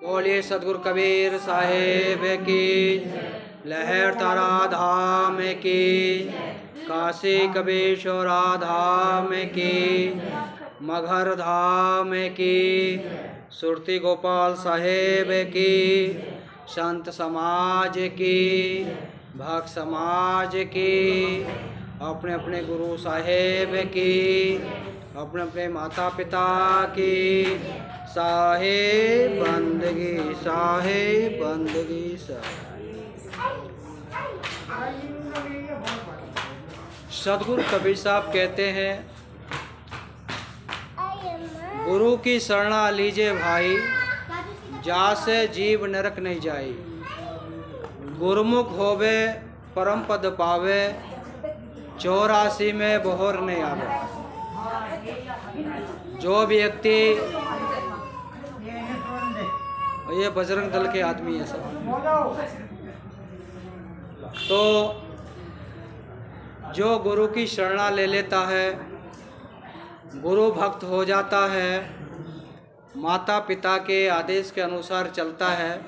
बोलिए सतगुरु कबीर साहेब की, लहर तारा धाम की, काशी कबीरश्वरा धाम की, मगहर धाम की, सुरती गोपाल साहेब की, संत समाज की, भक्त समाज की, अपने अपने गुरु साहेब की, अपने अपने माता पिता की साहेब बंदगी, साहेब बंदगी। सतगुरु कबीर साहब कहते हैं, गुरु की शरणा लीजिए भाई, जासे जीव नरक नहीं जाई। गुरुमुख होवे परम पद पावे, 84 में बहोर नहीं आवे। जो व्यक्ति, ये बजरंग दल के आदमी है सब, तो जो गुरु की शरणा ले लेता है, गुरु भक्त हो जाता है, माता पिता के आदेश के अनुसार चलता है,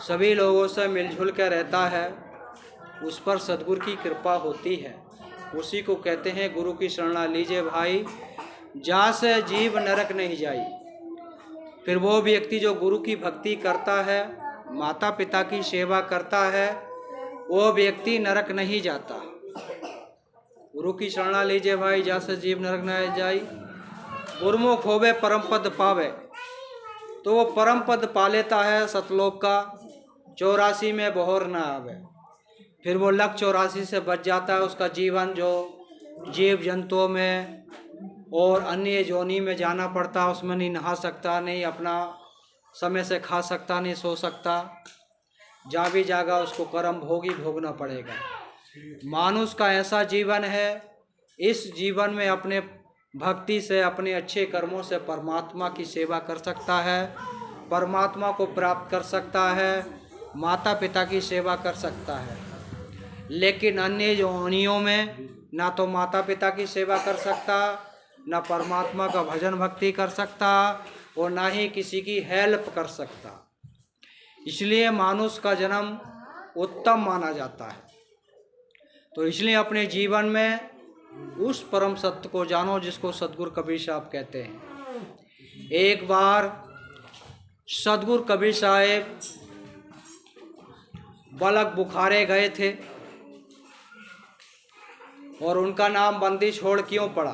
सभी लोगों से मिलजुल कर रहता है, उस पर सद्गुरु की कृपा होती है। उसी को कहते हैं गुरु की शरणा लीजिए भाई, जहाँ से जीव नरक नहीं जाई। फिर वो व्यक्ति जो गुरु की भक्ति करता है, माता पिता की सेवा करता है, वो व्यक्ति नरक नहीं जाता। गुरु की शरणा लीजिए भाई, जहाँ से जीव नरक न जाई। गुरुमुख होवे परम पद पावे, तो वो परम पद पा लेता है सतलोक का, 84 में बहोर न आवे। फिर वो लक 84 से बच जाता है। उसका जीवन जो जीव जंतुओं में और अन्य योनि में जाना पड़ता, उसमें नहीं नहा सकता, नहीं अपना समय से खा सकता, नहीं सो सकता, जहाँ भी जागा उसको कर्म भोग ही भोगना पड़ेगा। मानुष का ऐसा जीवन है, इस जीवन में अपने भक्ति से, अपने अच्छे कर्मों से परमात्मा की सेवा कर सकता है, परमात्मा को प्राप्त कर सकता है, माता पिता की सेवा कर सकता है। लेकिन अन्य योनियों में ना तो माता पिता की सेवा कर सकता, ना परमात्मा का भजन भक्ति कर सकता, और ना ही किसी की हेल्प कर सकता। इसलिए मानुष का जन्म उत्तम माना जाता है। तो इसलिए अपने जीवन में उस परम सत्य को जानो जिसको सतगुरु कबीर साहब कहते हैं। एक बार सतगुरु कबीर साहब बलक बुखारे गए थे, और उनका नाम बंदी छोड़ क्यों पड़ा?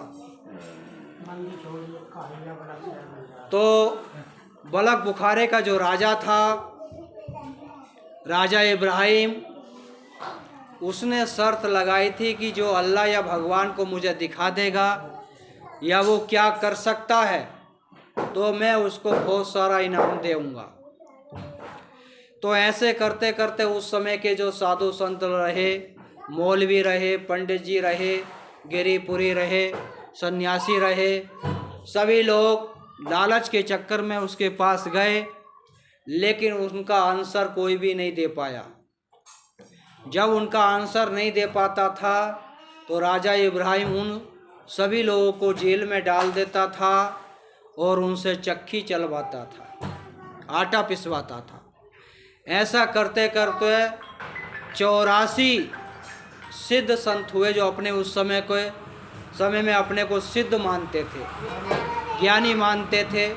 तो बलक बुखारे का जो राजा था, राजा इब्राहिम, उसने शर्त लगाई थी कि जो अल्लाह या भगवान को मुझे दिखा देगा या वो क्या कर सकता है, तो मैं उसको बहुत सारा इनाम दूंगा। तो ऐसे करते करते उस समय के जो साधु संत रहे, मौलवी रहे, पंडित जी रहे, गिरीपुरी रहे, सन्यासी रहे, सभी लोग लालच के चक्कर में उसके पास गए, लेकिन उनका आंसर कोई भी नहीं दे पाया। जब उनका आंसर नहीं दे पाता था, तो राजा इब्राहिम उन सभी लोगों को जेल में डाल देता था और उनसे चक्की चलवाता था, आटा पिसवाता था। ऐसा करते करते 84 सिद्ध संत हुए, जो अपने उस समय में अपने को सिद्ध मानते थे, ज्ञानी मानते थे।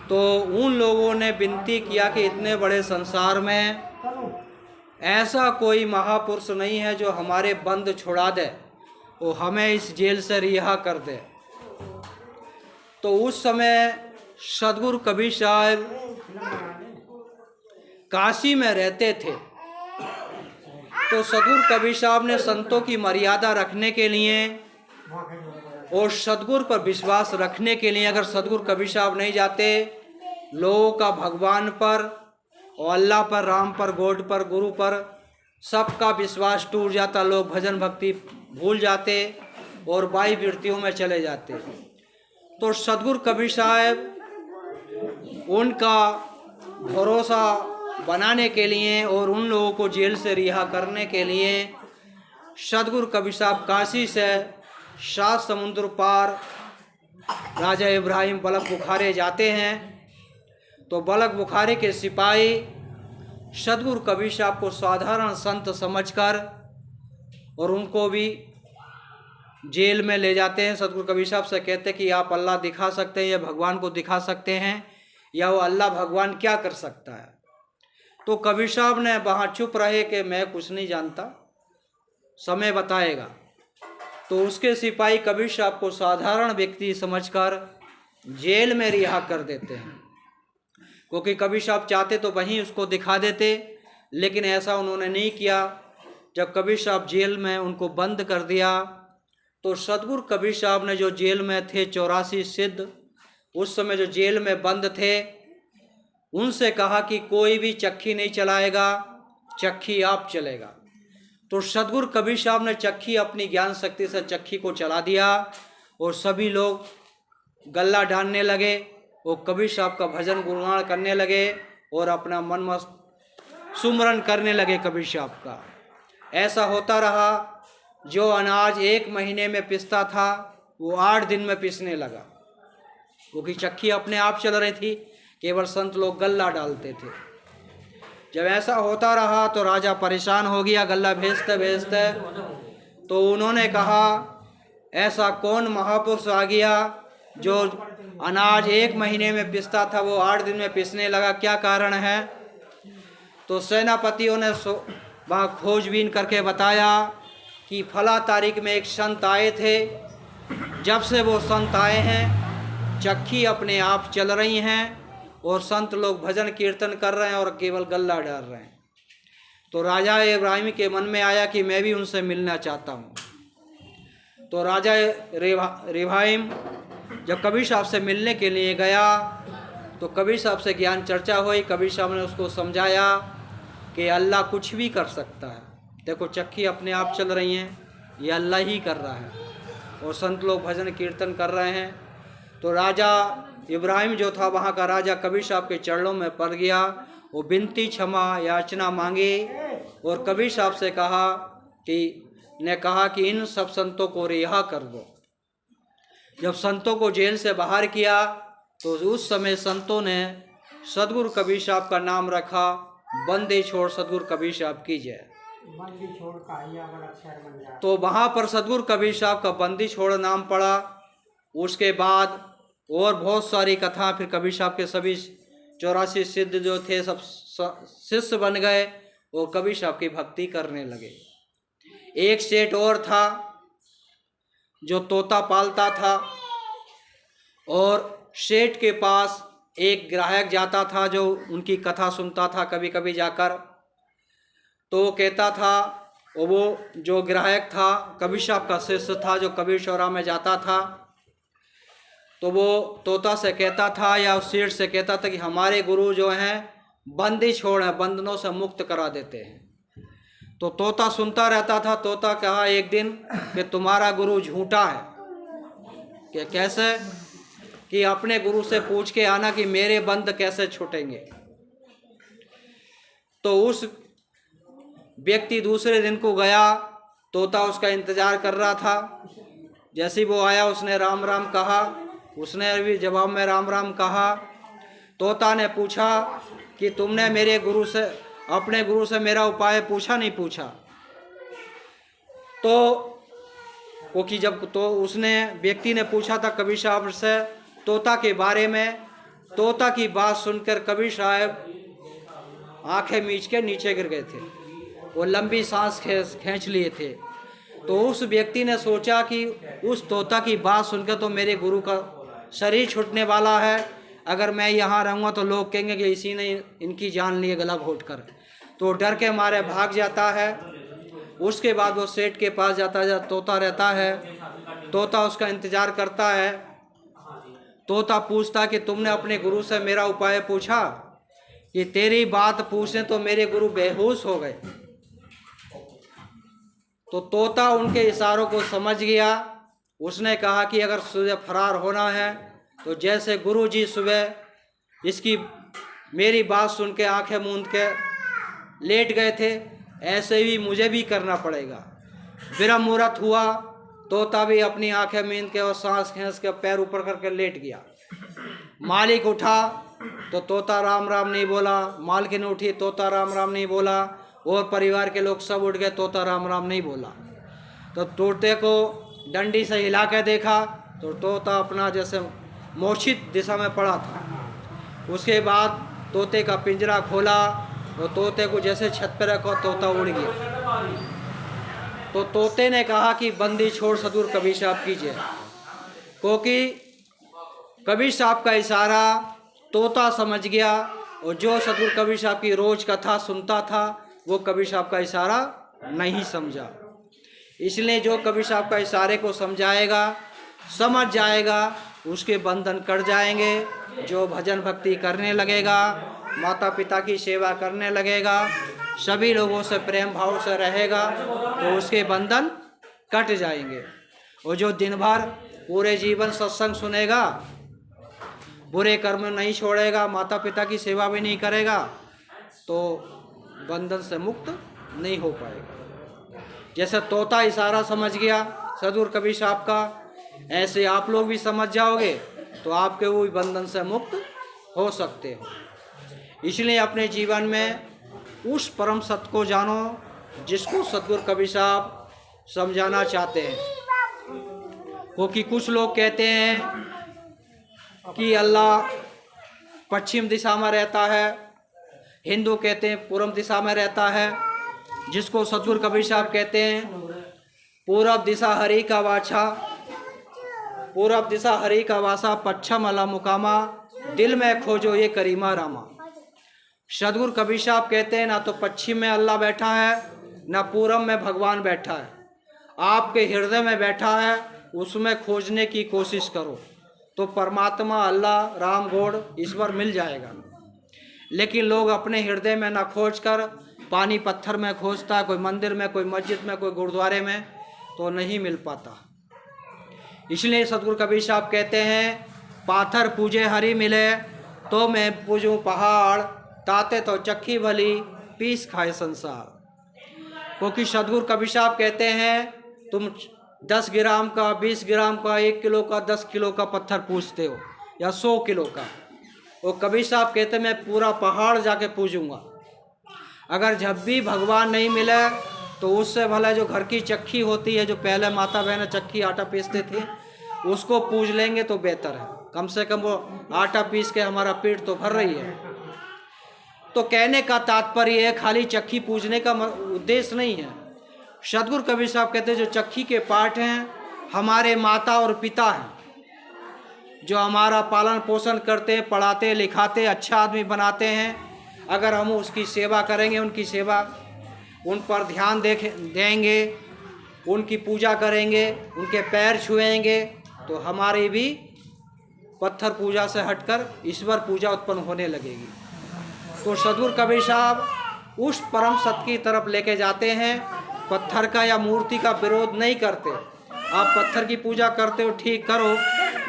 तो उन लोगों ने विनती किया कि इतने बड़े संसार में ऐसा कोई महापुरुष नहीं है जो हमारे बंद छुड़ा दे, वो हमें इस जेल से रिहा कर दे। तो उस समय सतगुरु कबीर साहब काशी में रहते थे। तो सतगुरु कबीर साहब ने संतों की मर्यादा रखने के लिए और सतगुरु पर विश्वास रखने के लिए, अगर सतगुरु कबीर साहब नहीं जाते, लोगों का भगवान पर और अल्लाह पर, राम पर, गॉड पर, गुरु पर सबका विश्वास टूट जाता। लोग भजन भक्ति भूल जाते और बाई वृत्तियों में चले जाते। तो सतगुरु कबीर साहब उनका भरोसा बनाने के लिए और उन लोगों को जेल से रिहा करने के लिए सतगुरु कबीर साहब काशी से 7 समुद्र पार राजा इब्राहिम बलक बुखारे जाते हैं। तो बलक बुखारी के सिपाही सदगुरु कबीर साहब को साधारण संत समझकर और उनको भी जेल में ले जाते हैं। सदगुरु कबीर साहब से कहते हैं कि आप अल्लाह दिखा सकते हैं या भगवान को दिखा सकते हैं, या वो अल्लाह भगवान क्या कर सकता है। तो कबीर साहब ने वहाँ चुप रहे कि मैं कुछ नहीं जानता, समय बताएगा। तो उसके सिपाही कबीर साहब को साधारण व्यक्ति समझकर जेल में रिहा कर देते हैं, क्योंकि कबीर साहब चाहते तो वहीं उसको दिखा देते, लेकिन ऐसा उन्होंने नहीं किया। जब कबीर साहब जेल में उनको बंद कर दिया तो सदगुरु कबीर साहब ने जो जेल में थे 84 सिद्ध उस समय जो जेल में बंद थे, उनसे कहा कि कोई भी चक्की नहीं चलाएगा, चक्की आप चलेगा। तो सदगुरु कबीर साहब ने चक्की अपनी ज्ञान शक्ति से चक्की को चला दिया और सभी लोग गल्ला डालने लगे, वो कबीर साहब का भजन गुणगान करने लगे और अपना मन मस्त सुमरन करने लगे कबीर साहब का। ऐसा होता रहा, जो अनाज 1 महीने में पिसता था वो 8 दिन में पिसने लगा, क्योंकि चक्की अपने आप चल रही थी, केवल संत लोग गल्ला डालते थे। जब ऐसा होता रहा तो राजा परेशान हो गया गल्ला भेजते भेजते। तो उन्होंने कहा ऐसा कौन महापुरुष आ गया जो अनाज 1 महीने में पिसता था वो 8 दिन में पिसने लगा, क्या कारण है। तो सेनापतियों ने वहाँ खोजबीन करके बताया कि फला तारीख में एक संत आए थे, जब से वो संत आए हैं चक्की अपने आप चल रही हैं और संत लोग भजन कीर्तन कर रहे हैं और केवल गल्ला डाल रहे हैं। तो राजा इब्राहिम के मन में आया कि मैं भी उनसे मिलना चाहता हूँ। तो राजा इब्राहिम जब कबीर साहब से मिलने के लिए गया तो कबीर साहब से ज्ञान चर्चा हुई। कबीर साहब ने उसको समझाया कि अल्लाह कुछ भी कर सकता है, देखो चक्की अपने आप चल रही हैं, ये अल्लाह ही कर रहा है और संत लोग भजन कीर्तन कर रहे हैं। तो राजा इब्राहिम जो था वहाँ का राजा कबीर साहब के चरणों में पड़ गया, वो विनती क्षमा याचना मांगी और कबीर साहब से कहा कि इन सब संतों को रिहा कर दो। जब संतों को जेल से बाहर किया तो उस समय संतों ने सदगुरु कबीर साहब का नाम रखा, बंदी छोड़ सदगुरु कबीर साहब की जय। तो वहाँ पर सदगुरु कबीर साहब का बंदी छोड़ नाम पड़ा। उसके बाद और बहुत सारी कथा, फिर कबीर साहब के सभी 84 सिद्ध जो थे सब शिष्य बन गए, वो कबीर साहब की भक्ति करने लगे। एक सेठ और था जो तोता पालता था और सेठ के पास एक ग्राहक जाता था जो उनकी कथा सुनता था कभी कभी जाकर। तो वो कहता था, वो जो ग्राहक था कबीर साहब का शिष्य था जो कबीर चौरा में जाता था, तो वो तोता से कहता था या उस सेठ से कहता था कि हमारे गुरु जो हैं बंदी छोड़ हैं, बंधनों से मुक्त करा देते हैं। तो तोता सुनता रहता था। तोता कहा एक दिन कि तुम्हारा गुरु झूठा है। कि कैसे? कि अपने गुरु से पूछ के आना कि मेरे बंद कैसे छूटेंगे। तो उस व्यक्ति दूसरे दिन को गया, तोता उसका इंतजार कर रहा था। जैसे ही वो आया उसने राम राम कहा, उसने भी जवाब में राम राम कहा। तोता ने पूछा कि तुमने मेरे गुरु से, अपने गुरु से मेरा उपाय पूछा नहीं पूछा? तो क्योंकि जब तो उसने व्यक्ति ने पूछा था कबीर साहब से तोता के बारे में, तोता की बात सुनकर कबीर साहब आंखें मीच के नीचे गिर गए थे, वो लंबी सांस खींच लिए थे। तो उस व्यक्ति ने सोचा कि उस तोता की बात सुनकर तो मेरे गुरु का शरीर छूटने वाला है, अगर मैं यहाँ रहूँगा तो लोग कहेंगे कि इसी ने इनकी जान ली गला घोट कर। तो डर के मारे भाग जाता है। उसके बाद वो सेठ के पास जाता है, तोता रहता है। तोता उसका इंतजार करता है। तोता पूछता कि तुमने अपने गुरु से मेरा उपाय पूछा? कि तेरी बात पूछने तो मेरे गुरु बेहोश हो गए। तो तोता उनके इशारों को समझ गया। उसने कहा कि अगर तुझे फरार होना है तो जैसे गुरु जी सुबह इसकी मेरी बात सुन के आंखें मूंद के लेट गए थे, ऐसे ही मुझे भी करना पड़ेगा। विरम मुहूर्त हुआ, तोता भी अपनी आंखें मींद के और सांस खींच के पैर ऊपर करके लेट गया। मालिक उठा, तो तोता राम राम नहीं बोला, मालकिन उठी तोता राम राम नहीं बोला, और परिवार के लोग सब उठ गए, तोता राम राम नहीं बोला। तो तोते को डंडी से हिला के देखा तो तोता अपना जैसे मूर्छित दिशा में पड़ा था। उसके बाद तोते का पिंजरा खोला और तोते को जैसे छत पर रखा, तोता उड़ गया। तो तोते ने कहा कि बंदी छोड़ सदगुरु कबीर साहब कीजिए, क्योंकि कबीर साहब का इशारा तोता समझ गया, और जो सदगुरु कबीर साहब की रोज कथा सुनता था वो कबीर साहब का इशारा नहीं समझा। इसलिए जो कबीर साहब का इशारे को समझाएगा, समझ जाएगा, उसके बंधन कट जाएंगे। जो भजन भक्ति करने लगेगा, माता पिता की सेवा करने लगेगा, सभी लोगों से प्रेम भाव से रहेगा, तो उसके बंधन कट जाएंगे। और जो दिन भर पूरे जीवन सत्संग सुनेगा, बुरे कर्म नहीं छोड़ेगा, माता पिता की सेवा भी नहीं करेगा, तो बंधन से मुक्त नहीं हो पाएगा। जैसे तोता इशारा समझ गया सदगुरु कबीर साहब का, ऐसे आप लोग भी समझ जाओगे तो आपके वो बंधन से मुक्त हो सकते हो। इसलिए अपने जीवन में उस परम सत्य को जानो जिसको सदगुरु कबीर साहब समझाना चाहते हैं। क्योंकि कुछ लोग कहते हैं कि अल्लाह पश्चिम दिशा में रहता है, हिंदू कहते हैं पूर्व दिशा में रहता है, जिसको सदगुरु कबीर साहब कहते हैं पूर्व दिशा हरि का वाछा, पूर्व दिशा हरि का वासा, पश्चिम अला मुकामा, दिल में खोजो ये करीमा रामा। सदगुरु कबीर साहब कहते हैं ना तो पश्चिम में अल्लाह बैठा है, ना पूर्व में भगवान बैठा है, आपके हृदय में बैठा है, उसमें खोजने की कोशिश करो तो परमात्मा अल्लाह राम गॉड ईश्वर मिल जाएगा। लेकिन लोग अपने हृदय में ना खोज कर पानी पत्थर में खोजता है, कोई मंदिर में, कोई मस्जिद में, कोई गुरुद्वारे में, तो नहीं मिल पाता। इसलिए सदगुरु कबीर साहब कहते हैं पाथर पूजे हरि मिले तो मैं पूजूं पहाड़, ताते तो चक्की भली पीस खाए संसार। क्योंकि सदगुरु कबीर साहब कहते हैं तुम 10 ग्राम का, 20 ग्राम का, 1 किलो का, 10 किलो का पत्थर पूजते हो या 100 किलो का, वो कबीर साहब कहते मैं पूरा पहाड़ जाके पूजूंगा। अगर जब भी भगवान नहीं मिले तो उससे भला जो घर की चक्की होती है, जो पहले माता बहन चक्की आटा पीसते थे, उसको पूज लेंगे तो बेहतर है। कम से कम वो आटा पीस के हमारा पेट तो भर रही है। तो कहने का तात्पर्य है खाली चक्की पूजने का उद्देश्य नहीं है। सदगुरु कबीर साहब कहते हैं जो चक्की के पाठ हैं हमारे माता और पिता हैं, जो हमारा पालन पोषण करते हैं, पढ़ाते लिखाते, अच्छा आदमी बनाते हैं। अगर हम उसकी सेवा करेंगे, उनकी सेवा, उन पर ध्यान देंगे, उनकी पूजा करेंगे, उनके पैर छुएंगे, तो हमारी भी पत्थर पूजा से हटकर ईश्वर पूजा उत्पन्न होने लगेगी। तो सदगुरु कबीर साहब उस परम सत्य की तरफ लेके जाते हैं। पत्थर का या मूर्ति का विरोध नहीं करते। आप पत्थर की पूजा करते हो, ठीक करो,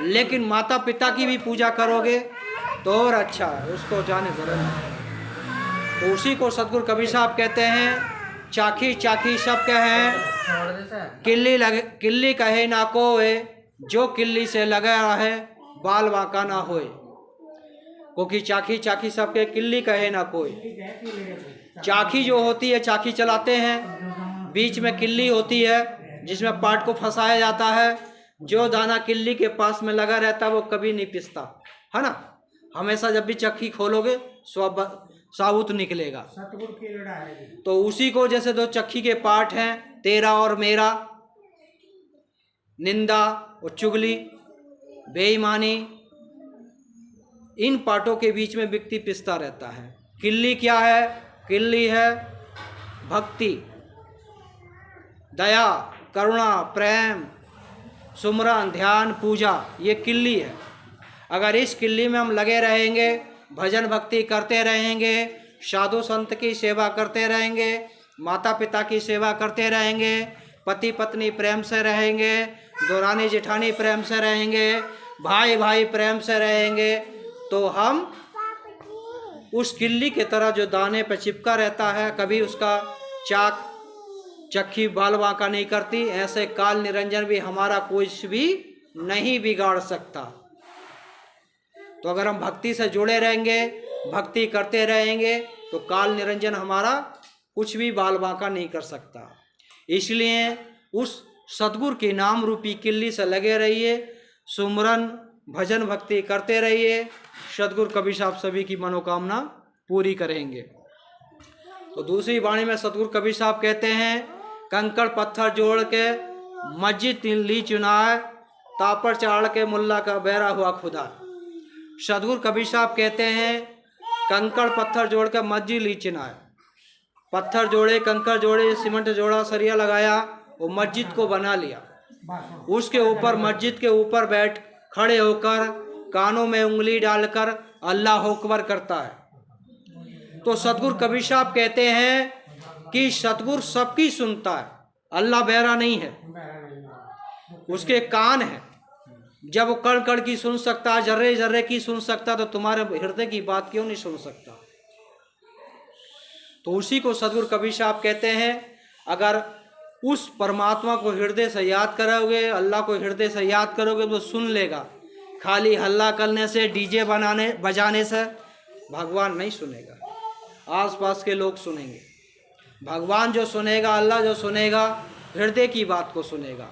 लेकिन माता पिता की भी पूजा करोगे तो और अच्छा है, उसको जाने जरूर। तो उसी को सदगुरु कबीर साहब कहते हैं चाखी चाखी सब कहें, किल्ली कहे ना कोए, जो किल्ली से लगा है बाल वाका ना होए। क्योंकि चाखी चाखी सबके, किल्ली कहे ना कोई। चाखी जो होती है, चाखी चलाते हैं, बीच में किल्ली होती है जिसमें पाट को फंसाया जाता है। जो दाना किल्ली के पास में लगा रहता है वो कभी नहीं पिसता, है ना। हमेशा जब भी चक्की खोलोगे साबुत निकलेगा। तो उसी को जैसे दो चक्की के पार्ट हैं, तेरा और मेरा, निंदा और चुगली, बेईमानी, इन पार्टों के बीच में व्यक्ति पिसता रहता है। किल्ली क्या है? किल्ली है भक्ति, दया, करुणा, प्रेम, सुमरन, ध्यान, पूजा, ये किल्ली है। अगर इस किल्ली में हम लगे रहेंगे, भजन भक्ति करते रहेंगे, साधु संत की सेवा करते रहेंगे, माता पिता की सेवा करते रहेंगे, पति पत्नी प्रेम से रहेंगे, दौरानी जेठानी प्रेम से रहेंगे, भाई भाई प्रेम से रहेंगे, तो हम उस किल्ली की तरह जो दाने पर चिपका रहता है, कभी उसका चाक चक्की बाल वाका नहीं करती। ऐसे काल निरंजन भी हमारा कुछ भी नहीं बिगाड़ सकता। तो अगर हम भक्ति से जुड़े रहेंगे, भक्ति करते रहेंगे, तो काल निरंजन हमारा कुछ भी बाल बांका नहीं कर सकता। इसलिए उस सद्गुरु के नाम रूपी किल्ली से लगे रहिए, सुमरन भजन भक्ति करते रहिए। सद्गुरु कबीर साहब सभी की मनोकामना पूरी करेंगे। तो दूसरी वाणी में सद्गुरु कबीर साहब कहते हैं, कंकड़ पत्थर जोड़ के मस्जिद ली चुनाए, तापर चाड़ के मुल्ला का बहरा हुआ खुदा। सद्गुरु कबीर साहब कहते हैं, कंकड़ पत्थर जोड़ के मस्जिद ली चुनाए, पत्थर जोड़े, कंकड़ जोड़े, सीमेंट जोड़ा, सरिया लगाया, वो मस्जिद को बना लिया। उसके ऊपर, मस्जिद के ऊपर बैठ खड़े होकर कानों में उंगली डालकर अल्लाह अकबर करता है। तो सद्गुरु कबीर साहब कहते हैं कि सद्गुरु सबकी सुनता है, अल्लाह बहरा नहीं है, उसके कान है। जब वो कण कण की सुन सकता है, जर्रे जर्रे की सुन सकता, तो तुम्हारे हृदय की बात क्यों नहीं सुन सकता? तो उसी को सद्गुरु कबीर साहब कहते हैं, अगर उस परमात्मा को हृदय से याद करोगे, अल्लाह को हृदय से याद करोगे, तो सुन लेगा। खाली हल्ला करने से, डीजे बजाने से भगवान नहीं सुनेगा, आसपास के लोग सुनेंगे। भगवान जो सुनेगा, अल्लाह जो सुनेगा, हृदय की बात को सुनेगा।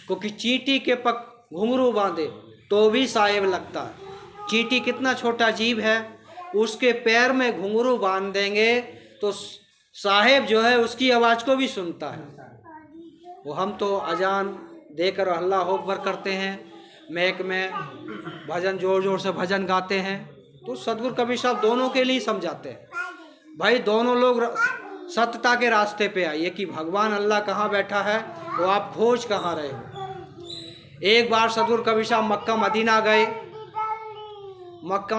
क्योंकि चींटी के पग घुंघरू बांधे तो भी साहेब लगता है। चींटी कितना छोटा जीव है, उसके पैर में घुंघरू बांध देंगे तो साहेब जो है उसकी आवाज़ को भी सुनता है। वो हम तो अजान देकर अल्लाह अकबर करते हैं, मैक में भजन जोर जोर से भजन गाते हैं। तो सद्गुरु कबीर साहब दोनों के लिए समझाते हैं, भाई दोनों लोग सत्यता के रास्ते पे आइए कि भगवान अल्लाह कहाँ बैठा है, वो आप खोज कहाँ रहे हो। एक बार सद्गुरु कबीर साहब मक्का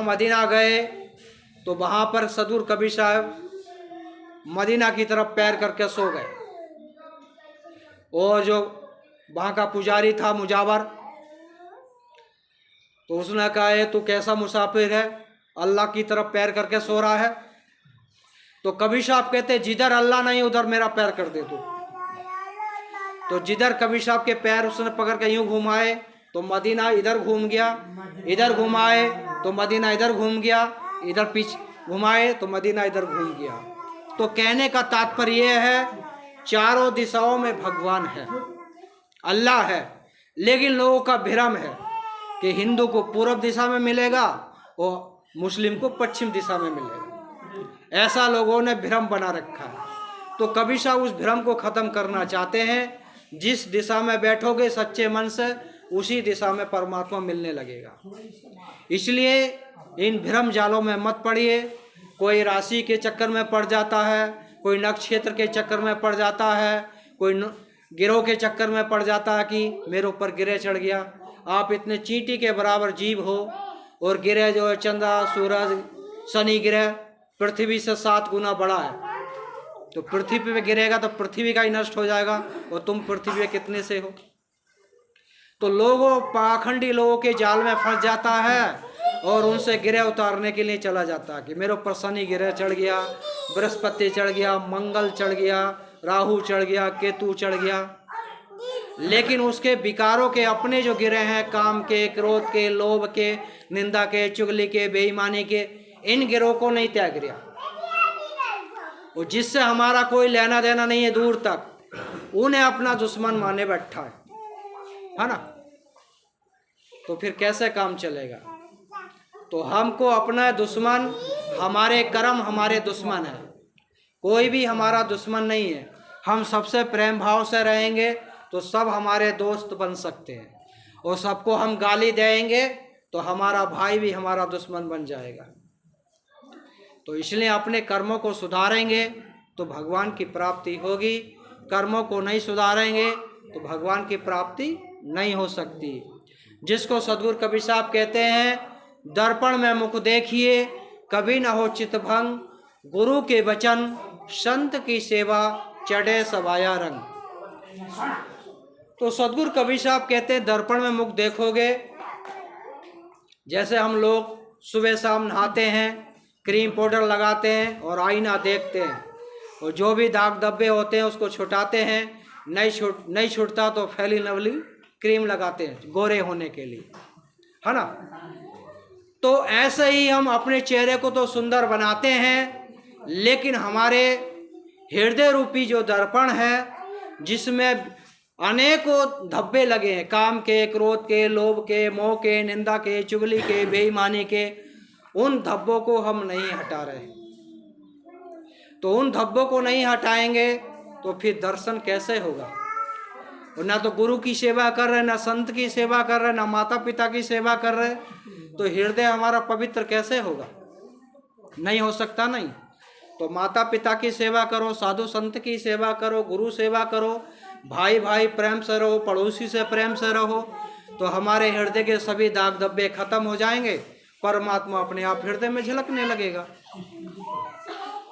मदीना गए तो वहाँ पर सद्गुरु कबीर साहब मदीना की तरफ पैर करके सो गए। और जो वहाँ का पुजारी था मुजावर, तो उसने कहा, ये तू कैसा मुसाफिर है, अल्लाह की तरफ पैर करके सो रहा है? तो कबीर साहब कहते, जिधर अल्लाह नहीं उधर मेरा पैर कर दे तो जिधर कबीर साहब के पैर उसने पकड़ के यूं घुमाए तो मदीना इधर घूम गया, इधर घुमाए तो मदीना इधर घूम गया, इधर पीछे घुमाए तो मदीना इधर घूम गया। तो कहने का तात्पर्य यह है, चारों दिशाओं में भगवान है, अल्लाह है, लेकिन लोगों का भ्रम है कि हिंदू को पूर्व दिशा में मिलेगा और मुस्लिम को पश्चिम दिशा में मिलेगा। ऐसा लोगों ने भ्रम बना रखा है। तो कबीर साहब उस भ्रम को ख़त्म करना चाहते हैं। जिस दिशा में बैठोगे सच्चे मन से, उसी दिशा में परमात्मा मिलने लगेगा। इसलिए इन भ्रम जालों में मत पड़िए। कोई राशि के चक्कर में पड़ जाता है, कोई नक्षत्र के चक्कर में पड़ जाता है, कोई गिरोह के चक्कर में पड़ जाता है कि मेरे ऊपर गिरह चढ़ गया। आप इतने चींटी के बराबर जीव हो, और गिरह जो है चंद्र, सूरज, शनि ग्रह पृथ्वी से 7 गुना बड़ा है। तो पृथ्वी पे गिरेगा तो पृथ्वी का ही नष्ट हो जाएगा, और तुम पृथ्वी पे कितने से हो। तो लोगों, पाखंडी लोगों के जाल में फंस जाता है और उनसे गिरह उतारने के लिए चला जाता है कि मेरे ऊपर शनि गिरह चढ़ गया, बृहस्पति चढ़ गया, मंगल चढ़ गया, राहु चढ़ गया, केतु चढ़ गया। लेकिन उसके विकारों के अपने जो गिरह हैं, काम के, क्रोध के, लोभ के, निंदा के, चुगली के, बेईमानी के, इन गिरोह को नहीं त्याग गया। और जिससे हमारा कोई लेना देना नहीं है दूर तक, उन्हें अपना दुश्मन माने बैठा है ना। तो फिर कैसे काम चलेगा? तो हमको अपना दुश्मन, हमारे कर्म हमारे दुश्मन है, कोई भी हमारा दुश्मन नहीं है। हम सबसे प्रेम भाव से रहेंगे तो सब हमारे दोस्त बन सकते हैं, और सबको हम गाली देंगे तो हमारा भाई भी हमारा दुश्मन बन जाएगा। तो इसलिए अपने कर्मों को सुधारेंगे तो भगवान की प्राप्ति होगी, कर्मों को नहीं सुधारेंगे तो भगवान की प्राप्ति नहीं हो सकती। जिसको सद्गुरु कबीर साहब कहते हैं, दर्पण में मुख देखिए कभी न हो चितभंग, गुरु के वचन संत की सेवा चढ़े सवाया रंग। तो सद्गुरु कबीर साहब कहते हैं, दर्पण में मुख देखोगे, जैसे हम लोग सुबह शाम नहाते हैं, क्रीम पाउडर लगाते हैं और आईना देखते हैं, और जो भी दाग धब्बे होते हैं उसको छुटाते हैं, नहीं छूटता तो फैली नवली क्रीम लगाते हैं गोरे होने के लिए। है ना। तो ऐसे ही हम अपने चेहरे को तो सुंदर बनाते हैं, लेकिन हमारे हृदय रूपी जो दर्पण है, जिसमें अनेकों धब्बे लगे हैं, काम के, क्रोध के, लोभ के, मोह के, निंदा के, चुगली के, बेईमानी के, उन धब्बों को हम नहीं हटा रहे। तो उन धब्बों को नहीं हटाएंगे तो फिर दर्शन कैसे होगा। और ना तो गुरु की सेवा कर रहे, ना संत की सेवा कर रहे, ना माता पिता की सेवा कर रहे, तो हृदय हमारा पवित्र कैसे होगा। नहीं हो सकता। नहीं तो माता पिता की सेवा करो, साधु संत की सेवा करो, गुरु सेवा करो, भाई भाई प्रेम से रहो, पड़ोसी से प्रेम से रहो, तो हमारे हृदय के सभी दाग धब्बे खत्म हो जाएंगे, परमात्मा अपने आप हृदय में झलकने लगेगा।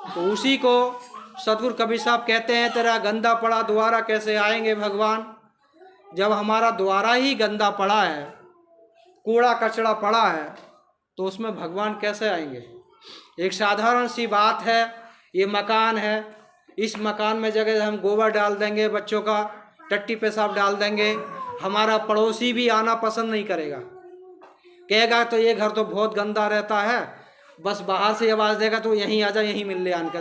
तो उसी को सतगुरु कबीर साहब कहते हैं, तेरा गंदा पड़ा द्वारा कैसे आएंगे भगवान। जब हमारा द्वारा ही गंदा पड़ा है, कूड़ा कचड़ा पड़ा है, तो उसमें भगवान कैसे आएंगे। एक साधारण सी बात है, ये मकान है, इस मकान में जगह हम गोबर डाल देंगे, बच्चों का टट्टी पेशाब डाल देंगे, हमारा पड़ोसी भी आना पसंद नहीं करेगा, कहेगा तो ये घर तो बहुत गंदा रहता है, बस बाहर से आवाज़ देगा तो यहीं आ जा, यहीं मिल ले आनकर,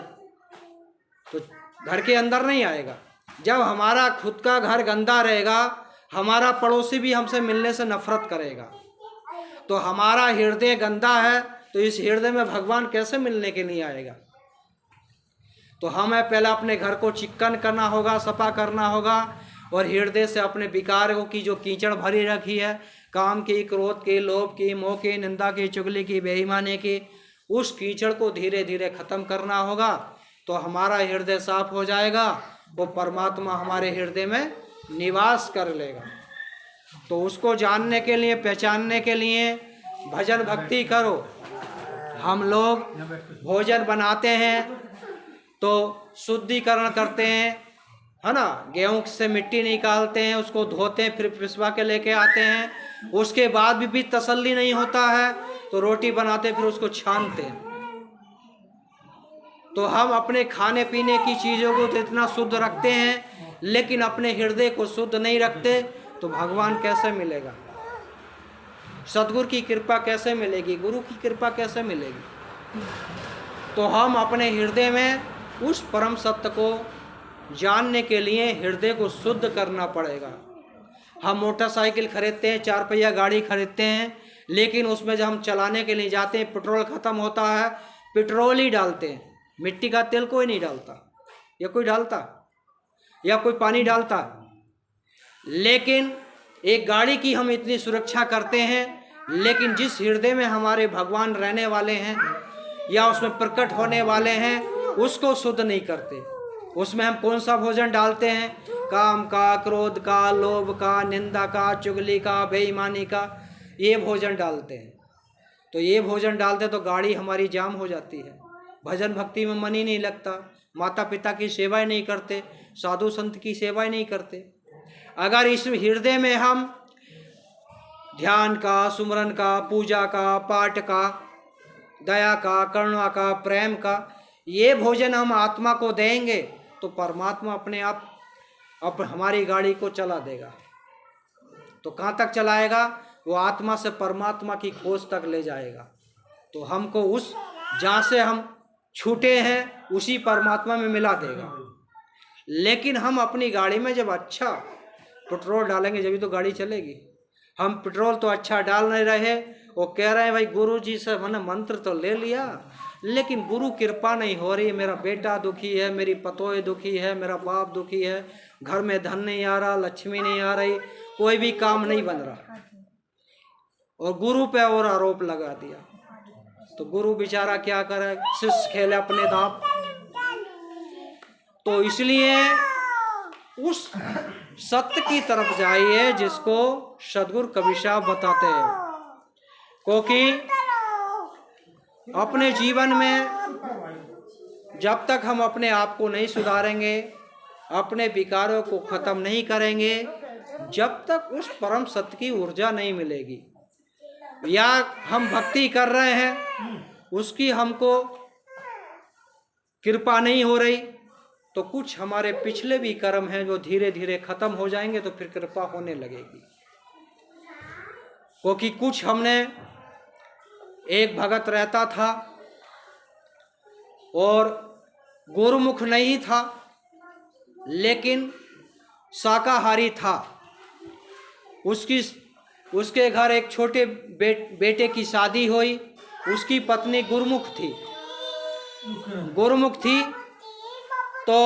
तो घर के अंदर नहीं आएगा। जब हमारा खुद का घर गंदा रहेगा, हमारा पड़ोसी भी हमसे मिलने से नफरत करेगा। तो हमारा हृदय गंदा है, तो इस हृदय में भगवान कैसे मिलने के लिए आएगा। तो हमें पहले अपने घर को चिक्कन करना होगा, सफा करना होगा, और हृदय से अपने विकारों की जो कीचड़ भरी रखी है, काम की, क्रोध की, लोभ की, मोह की, निंदा की, चुगली की, बेईमानी की, उस कीचड़ को धीरे धीरे खत्म करना होगा। तो हमारा हृदय साफ हो जाएगा, वो परमात्मा हमारे हृदय में निवास कर लेगा। तो उसको जानने के लिए, पहचानने के लिए भजन भक्ति करो। हम लोग भोजन बनाते हैं तो शुद्धिकरण करते हैं, है ना, गेहूं से मिट्टी निकालते हैं, उसको धोते हैं, फिर पिसवा के लेके आते हैं। उसके बाद भी तसल्ली नहीं होता है तो रोटी बनाते, फिर उसको छानते हैं। तो हम अपने खाने पीने की चीज़ों को तो इतना शुद्ध रखते हैं, लेकिन अपने हृदय को शुद्ध नहीं रखते, तो भगवान कैसे मिलेगा, सतगुरु की कृपा कैसे मिलेगी, गुरु की कृपा कैसे मिलेगी। तो हम अपने हृदय में उस परम सत्य को जानने के लिए हृदय को शुद्ध करना पड़ेगा। हम मोटरसाइकिल खरीदते हैं, 4 पहिया गाड़ी खरीदते हैं, लेकिन उसमें जब हम चलाने के लिए जाते हैं, पेट्रोल ख़त्म होता है, पेट्रोल ही डालते हैं, मिट्टी का तेल कोई नहीं डालता, या कोई डालता, या कोई पानी डालता। लेकिन एक गाड़ी की हम इतनी सुरक्षा करते हैं, लेकिन जिस हृदय में हमारे भगवान रहने वाले हैं या उसमें प्रकट होने वाले हैं, उसको शुद्ध नहीं करते। उसमें हम कौन सा भोजन डालते हैं, काम का, क्रोध का, लोभ का, निंदा का, चुगली का, बेईमानी का, ये भोजन डालते हैं। तो ये भोजन डालते तो गाड़ी हमारी जाम हो जाती है, भजन भक्ति में मन ही नहीं लगता, माता पिता की सेवाएं नहीं करते, साधु संत की सेवाएं नहीं करते। अगर इस हृदय में हम ध्यान का, सुमरन का, पूजा का, पाठ का, दया का, करुणा का, प्रेम का, ये भोजन हम आत्मा को देंगे, तो परमात्मा अपने आप हमारी गाड़ी को चला देगा। तो कहाँ तक चलाएगा, वो आत्मा से परमात्मा की खोज तक ले जाएगा। तो हमको उस जहाँ से हम छूटे हैं उसी परमात्मा में मिला देगा। लेकिन हम अपनी गाड़ी में जब अच्छा पेट्रोल डालेंगे जब तो गाड़ी चलेगी। हम पेट्रोल तो अच्छा डाल नहीं रहे, वो कह रहे हैं भाई गुरु जी से मैंने मंत्र तो ले लिया, लेकिन गुरु कृपा नहीं हो रही, मेरा बेटा दुखी है, मेरी पतोह दुखी है, मेरा बाप दुखी है, घर में धन नहीं आ रहा, लक्ष्मी नहीं आ रही, कोई भी काम नहीं बन रहा, और गुरु पे और आरोप लगा दिया। तो गुरु बेचारा क्या करे, शिष्य खेले अपने दांव। तो इसलिए उस सत्य की तरफ जाइए जिसको सदगुरु कबीर साहब बताते हैं, क्योंकि अपने जीवन में जब तक हम अपने आप को नहीं सुधारेंगे, अपने विकारों को खत्म नहीं करेंगे, जब तक उस परम सत्य की ऊर्जा नहीं मिलेगी। या हम भक्ति कर रहे हैं, उसकी हमको कृपा नहीं हो रही, तो कुछ हमारे पिछले भी कर्म हैं जो धीरे धीरे खत्म हो जाएंगे, तो फिर कृपा होने लगेगी। क्योंकि कुछ हमने एक भगत रहता था और गुरुमुख नहीं था, लेकिन शाकाहारी था। उसके घर एक छोटे बेटे की शादी हुई। उसकी पत्नी गुरुमुख थी। तो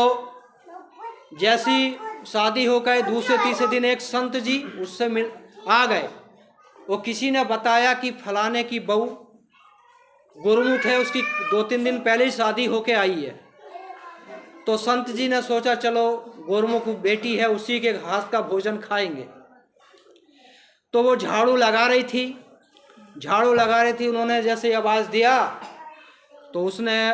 जैसी शादी हो गई, दूसरे तीसरे दिन एक संत जी उससे मिल आ गए। वो किसी ने बताया कि फलाने की बहू गुरुमुख है, उसकी 2-3 दिन पहले ही शादी होके आई है। तो संत जी ने सोचा चलो गुरुमुख बेटी है, उसी के हाथ का भोजन खाएंगे। तो वो झाड़ू लगा रही थी। उन्होंने जैसे आवाज़ दिया तो उसने,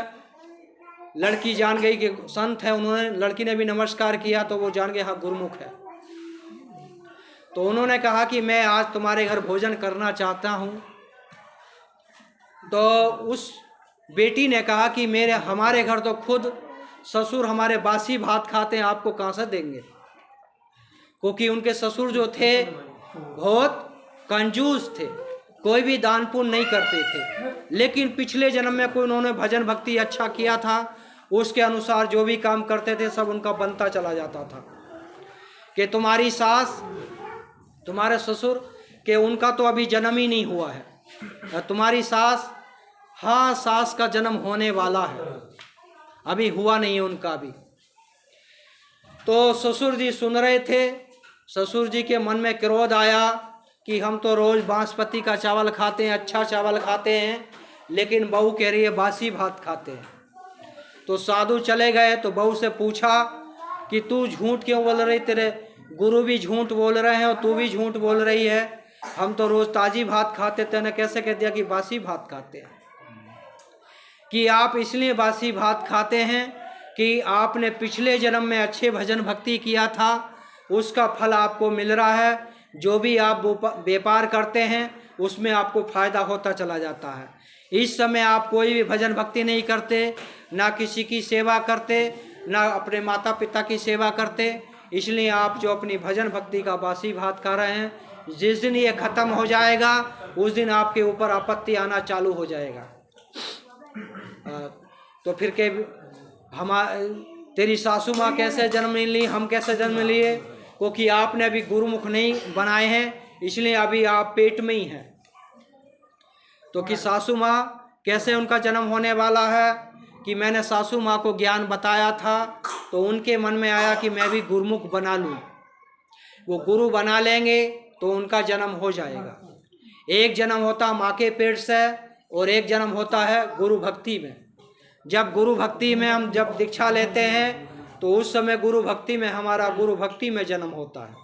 लड़की जान गई कि संत है। उन्होंने, लड़की ने भी नमस्कार किया तो वो जान गए हाँ गुरुमुख है। तो उन्होंने कहा कि मैं आज तुम्हारे घर भोजन करना चाहता हूँ। तो उस बेटी ने कहा कि हमारे घर तो खुद ससुर हमारे बासी भात खाते हैं, आपको कहाँ से देंगे। क्योंकि उनके ससुर जो थे बहुत कंजूस थे, कोई भी दान पुण्य नहीं करते थे। लेकिन पिछले जन्म में कोई उन्होंने भजन भक्ति अच्छा किया था, उसके अनुसार जो भी काम करते थे सब उनका बनता चला जाता था। कि तुम्हारी सास, तुम्हारे ससुर के उनका तो अभी जन्म ही नहीं हुआ है, तुम्हारी सास, हाँ सास का जन्म होने वाला है, अभी हुआ नहीं है उनका भी। तो ससुर जी सुन रहे थे। ससुर जी के मन में क्रोध आया कि हम तो रोज बासमती का चावल खाते हैं, अच्छा चावल खाते हैं, लेकिन बहू कह रही है बासी भात खाते हैं। तो साधु चले गए तो बहू से पूछा कि तू झूठ क्यों बोल रही, तेरे गुरु भी झूठ बोल रहे हैं और तू भी झूठ बोल रही है, हम तो रोज ताजी भात खाते थे, ने कैसे कह दिया कि बासी भात खाते हैं। कि आप इसलिए बासी भात खाते हैं कि आपने पिछले जन्म में अच्छे भजन भक्ति किया था, उसका फल आपको मिल रहा है। जो भी आप व्यापार करते हैं उसमें आपको फायदा होता चला जाता है। इस समय आप कोई भी भजन भक्ति नहीं करते, ना किसी की सेवा करते, ना अपने माता पिता की सेवा करते, इसलिए आप जो अपनी भजन भक्ति का बासी भात खा रहे हैं, जिस दिन ये खत्म हो जाएगा उस दिन आपके ऊपर आपत्ति आना चालू हो जाएगा। तो फिर के तेरी सासू माँ कैसे जन्म ली, हम कैसे जन्म लिए, क्योंकि आपने अभी गुरुमुख नहीं बनाए हैं, इसलिए अभी आप पेट में ही हैं। तो कि सासू माँ कैसे उनका जन्म होने वाला है, कि मैंने सासू माँ को ज्ञान बताया था तो उनके मन में आया कि मैं भी गुरुमुख बना लूँ। वो गुरु बना लेंगे तो उनका जन्म हो जाएगा। एक जन्म होता माँ के पेट से और एक जन्म होता है गुरु भक्ति में। जब गुरु भक्ति में हम जब दीक्षा लेते हैं तो उस समय गुरु भक्ति में हमारा गुरु भक्ति में जन्म होता है।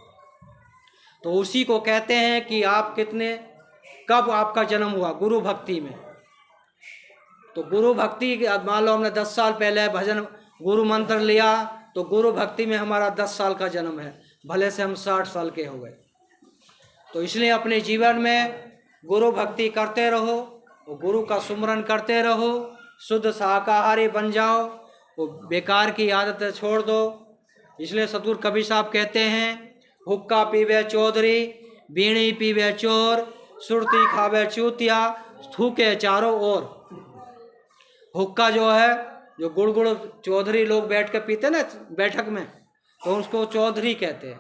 तो उसी को कहते हैं कि आप कब आपका जन्म हुआ, गुरु भक्ति में। तो गुरु भक्ति, मान लो हमने 10 साल पहले भजन गुरु मंत्र लिया तो गुरु भक्ति में हमारा 10 साल का जन्म है, भले से हम 60 साल के हो गए। तो इसलिए अपने जीवन में गुरु भक्ति करते रहो, गुरु का सुमरन करते रहो, शुद्ध शाकाहारी बन जाओ, वो बेकार की आदतें छोड़ दो। इसलिए सतगुरु कबीर साहब कहते हैं, हुक्का पीवे चौधरी, बीड़ी पीवे चोर, सुरती खावे चूतिया, थूके चारों ओर। हुक्का जो है, जो गुड़ चौधरी लोग बैठ के पीते ना बैठक में, तो उसको चौधरी कहते हैं,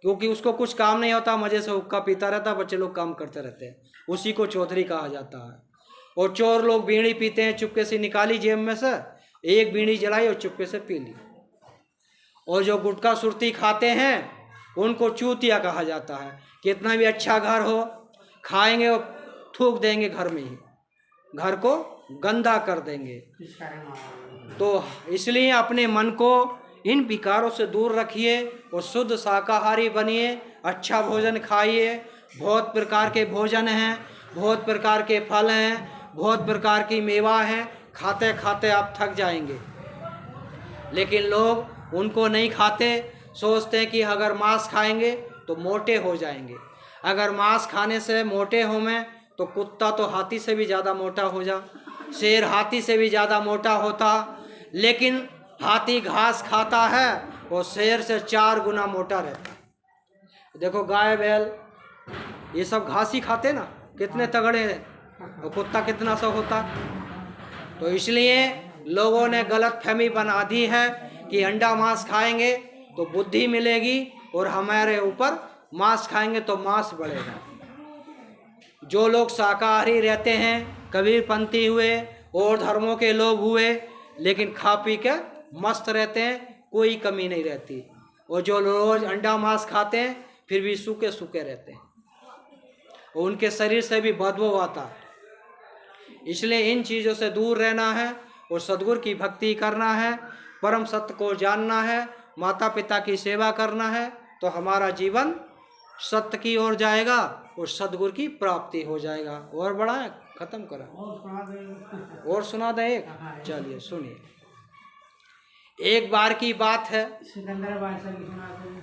क्योंकि उसको कुछ काम नहीं होता, मजे से हुक्का पीता रहता, बच्चे लोग काम करते रहते हैं, उसी को चौधरी कहा जाता है। और चोर लोग बीड़ी पीते हैं, चुपके से निकाली जेब में से, एक बीड़ी जलाई और चुपके से पी ली। और जो गुटखा सुरती खाते हैं उनको चूतिया कहा जाता है। कितना भी अच्छा घर हो, खाएंगे और थूक देंगे घर में ही, घर को गंदा कर देंगे। तो इसलिए अपने मन को इन विकारों से दूर रखिए और शुद्ध शाकाहारी बनिए, अच्छा भोजन खाइए। बहुत प्रकार के भोजन हैं, बहुत प्रकार के फल हैं, बहुत प्रकार की मेवा है, खाते खाते आप थक जाएंगे। लेकिन लोग उनको नहीं खाते, सोचते हैं कि अगर मांस खाएंगे तो मोटे हो जाएंगे। अगर मांस खाने से मोटे हों तो कुत्ता तो हाथी से भी ज़्यादा मोटा हो जा, शेर हाथी से भी ज़्यादा मोटा होता, लेकिन हाथी घास खाता है और शेर से 4 गुना मोटा रहता। देखो गाय बैल ये सब घास ही खाते ना, कितने तगड़े हैं, और कुत्ता कितना सा होता। तो इसलिए लोगों ने गलत फहमी बना दी है कि अंडा मांस खाएंगे तो बुद्धि मिलेगी और हमारे ऊपर मांस खाएंगे तो मांस बढ़ेगा। जो लोग शाकाहारी रहते हैं, कबीरपंथी हुए और धर्मों के लोग हुए, लेकिन खा पी के मस्त रहते हैं, कोई कमी नहीं रहती। और जो रोज अंडा मांस खाते हैं फिर भी सूखे सूखे रहते हैं और उनके शरीर से भी बदबू आता है। इसलिए इन चीज़ों से दूर रहना है और सद्गुरु की भक्ति करना है, परम सत्य को जानना है, माता पिता की सेवा करना है, तो हमारा जीवन सत्य की ओर जाएगा और सद्गुरु की प्राप्ति हो जाएगा। और बड़ा है, खत्म करा और सुना दे एक। चलिए सुनिए। एक बार की बात है, सिकंदर बादशाह की सुनाते हैं।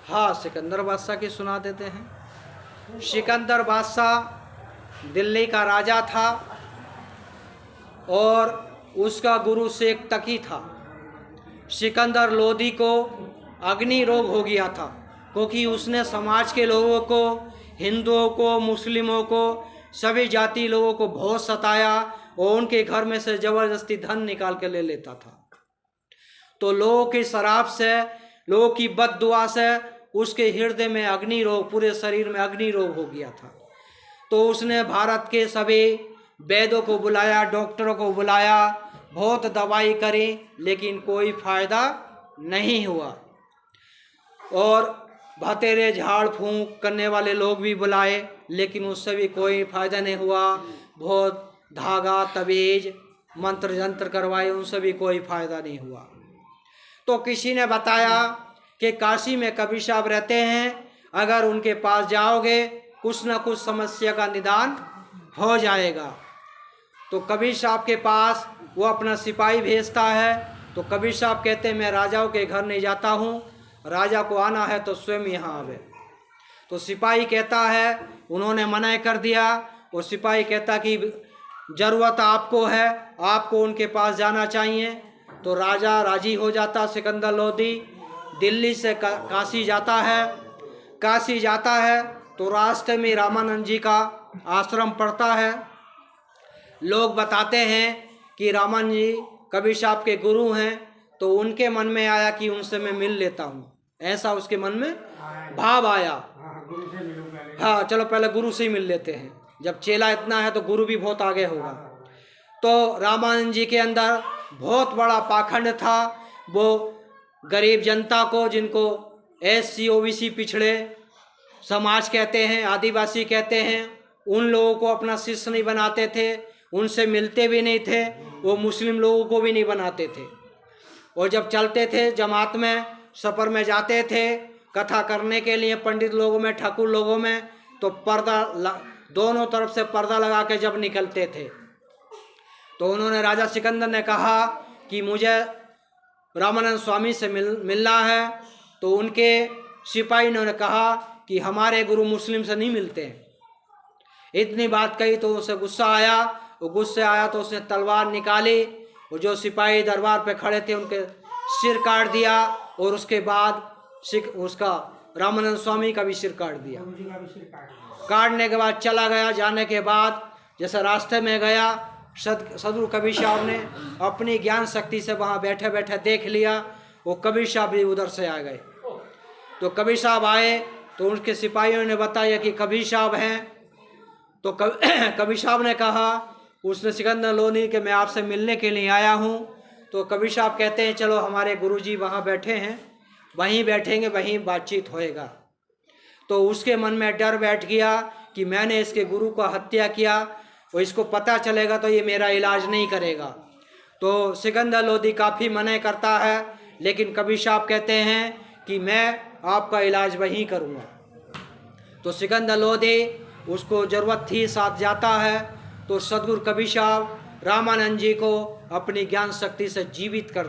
हाँ सिकंदर बादशाह की सुना देते हैं। सिकंदर बादशाह दिल्ली का राजा था और उसका गुरु शेख तकी था। सिकंदर लोदी को अग्नि रोग हो गया था, क्योंकि उसने समाज के लोगों को, हिंदुओं को, मुस्लिमों को, सभी जाति लोगों को बहुत सताया और उनके घर में से ज़बरदस्ती धन निकाल के ले लेता था। तो लोगों की शराब से, लोगों की बददुआ से उसके हृदय में अग्नि रोग, पूरे शरीर में अग्नि रोग हो गया था। तो उसने भारत के सभी वैद्यों को बुलाया, डॉक्टरों को बुलाया, बहुत दवाई करी, लेकिन कोई फायदा नहीं हुआ। और भतेरे झाड़ फूंक करने वाले लोग भी बुलाए, लेकिन उससे भी कोई फायदा नहीं हुआ। बहुत धागा, तबीज, मंत्र जंत्र करवाए, उनसे भी कोई फायदा नहीं हुआ। तो किसी ने बताया कि काशी में कबीर साहब रहते हैं, अगर उनके पास जाओगे कुछ न कुछ समस्या का निदान हो जाएगा। तो कबीर साहब के पास वो अपना सिपाही भेजता है। तो कबीर साहब कहते हैं मैं राजाओं के घर नहीं जाता हूँ, राजा को आना है तो स्वयं यहाँ आवे। तो सिपाही कहता है, उन्होंने मना कर दिया। और सिपाही कहता कि ज़रूरत आपको है, आपको उनके पास जाना चाहिए। तो राजा राजी हो जाता। सिकंदर लोदी दिल्ली से काशी जाता है। काशी जाता है तो रास्ते में रामानंद जी का आश्रम पड़ता है। लोग बताते हैं कि रामानंद जी कबीर साहब के गुरु हैं। तो उनके मन में आया कि उनसे मैं मिल लेता हूँ, ऐसा उसके मन में भाव आया। हाँ चलो पहले गुरु से ही मिल लेते हैं, जब चेला इतना है तो गुरु भी बहुत आगे होगा। तो रामानंद जी के अंदर बहुत बड़ा पाखंड था। वो गरीब जनता को, जिनको SC OBC पिछड़े समाज कहते हैं, आदिवासी कहते हैं, उन लोगों को अपना शिष्य नहीं बनाते थे, उनसे मिलते भी नहीं थे। वो मुस्लिम लोगों को भी नहीं बनाते थे। और जब चलते थे जमात में, सफ़र में जाते थे कथा करने के लिए, पंडित लोगों में, ठाकुर लोगों में, तो पर्दा दोनों तरफ से पर्दा लगा के जब निकलते थे। तो उन्होंने, राजा सिकंदर ने कहा कि मुझे रामानंद स्वामी से मिलना है। तो उनके सिपाही ने कहा कि हमारे गुरु मुस्लिम से नहीं मिलते हैं। इतनी बात कही तो उसे गुस्सा आया। वो गुस्से आया तो उसने तलवार निकाली और जो सिपाही दरबार पे खड़े थे उनके सिर काट दिया। और उसके बाद उसका रामानंद स्वामी का भी सिर काट दिया। काटने के बाद चला गया। जाने के बाद जैसे रास्ते में गया, सदगुरु कबीर साहब ने अपनी ज्ञान शक्ति से वहाँ बैठे बैठे देख लिया। वो कबीर साहब भी उधर से आ गए। तो कबीर साहब आए तो उनके सिपाहियों ने बताया कि कबीर साहब हैं। तो कबीर साहब ने कहा, उसने सिकंदर लोदी के मैं आपसे मिलने के लिए आया हूँ। तो कबीर साहब कहते हैं चलो हमारे गुरुजी वहाँ बैठे हैं, वहीं बैठेंगे, वहीं बातचीत होएगा। तो उसके मन में डर बैठ गया कि मैंने इसके गुरु का हत्या किया और इसको पता चलेगा तो ये मेरा इलाज नहीं करेगा। तो सिकंदर लोदी काफ़ी मना करता है, लेकिन कबीर साहब कहते हैं कि मैं आपका इलाज वहीं करूँगा। तो सिकंदर लोदी, उसको ज़रूरत थी, साथ जाता है। तो सदगुरु कबीर साहब रामानंद जी को अपनी ज्ञान शक्ति से जीवित कर